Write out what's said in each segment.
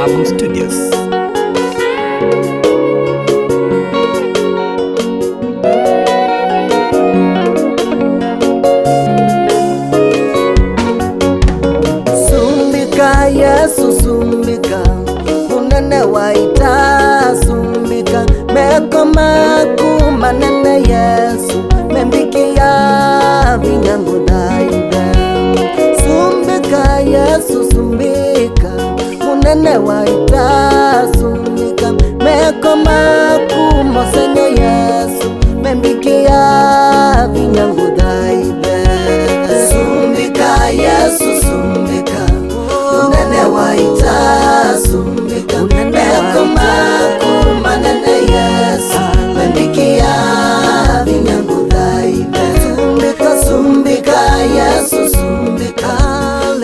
Mabum Studios. Sumbika Yesu sumbika, unene waita sumbika, meko maku manene Yesu, membikia vinyangu daibe. Sumbika Yesu sumbika, unene waita sumbika, meko maku mosenyo Yesu, membikia vinyangu daibe. Sumbika Yesu sumbika, unene waita sumbika, meko maku manene Yesu, membikia vinyangu daibe. Sumbika sumbika Yesu sumbika,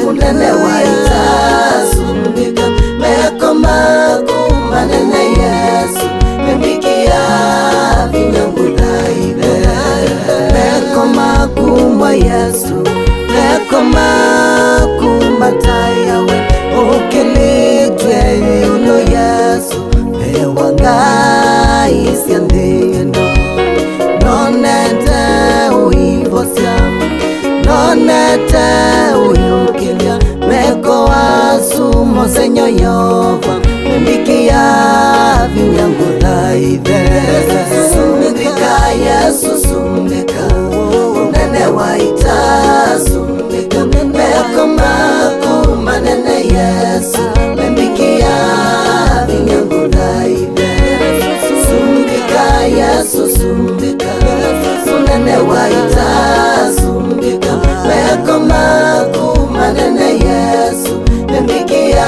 unene waita sumbika, meko maku manene Yesu, membikia vinyangu daibe. Meko maku mwa Yesu, meko maku matayawe, ukilitwe ulo Yesu, pewanga isiandendo. Nonete uivosya, nonete uyukilia, meko wasu mosenyo Yehova, membikia vinyangu daibe. Sumbika Yesu sumbika, unene waita sumbika, meko maku manene Yesu, membikia vinyangu daibe. Sumbika Yesu sumbika, unene waita sumbika, meko maku manene Yesu, membikia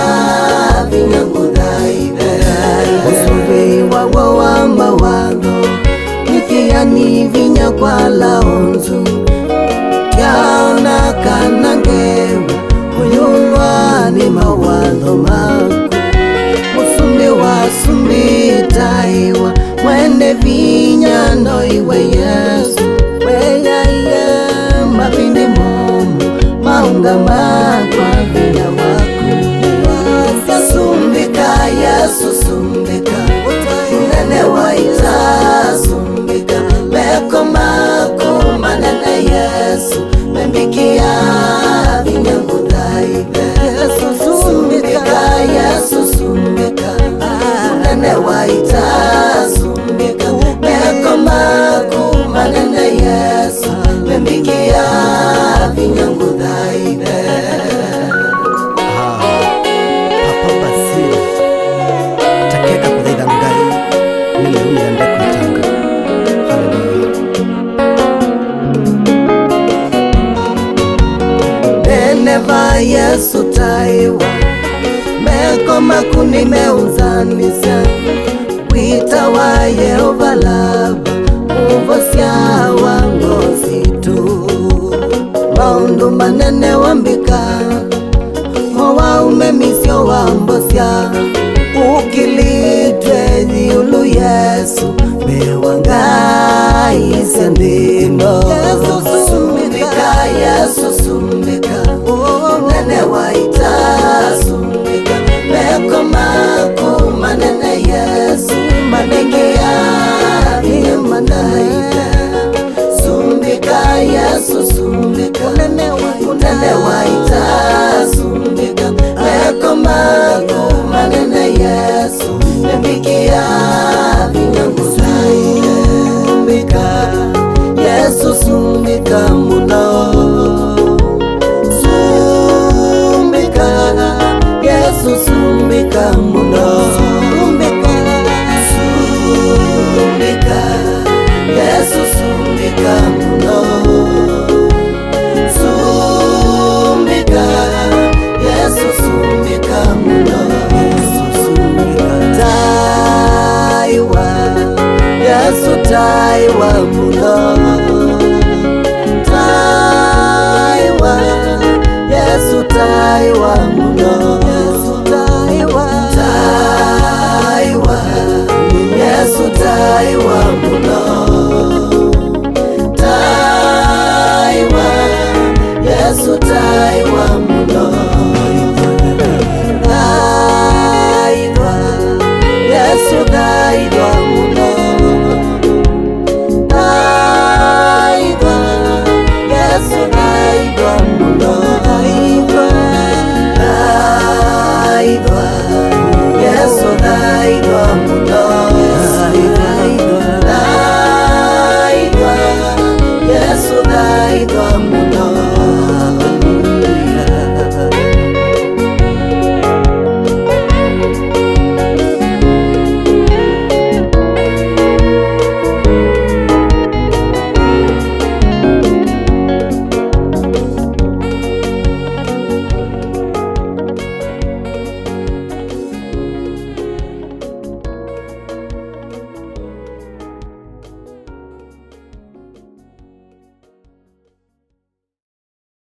vinyangu daibe. Usubi wawo wa mawago, nikia ni vinya kwa laonzu, kiaona kanangewa, uyungwa ni mawazo maku. Musumbi wa sumbi taiwa, mwende vinya no iwe Yesu, weya iya mabindi momu, maunga makwa vinya waku. Sumbika Yesu sumbika, unene waita sumbika, meko maku manene Yesu, membikia vinyangu daibe. Sumbika Yesu sumbika, unene waita sumbika, meko maku manene Yesu, membikia vinyangu daibe. Papa Basile takeka kuthaitha Ngai nene unende kwitanga. Haleluya. Neneva Yesu taiwa, meko maku nimeuzanisha, wita wa Yehova laba, uvosya wangozi tu. Maundu manene wambika, mowa umemisyo wambosya, ukilitwe ziulu Yesu, bewanga isendi.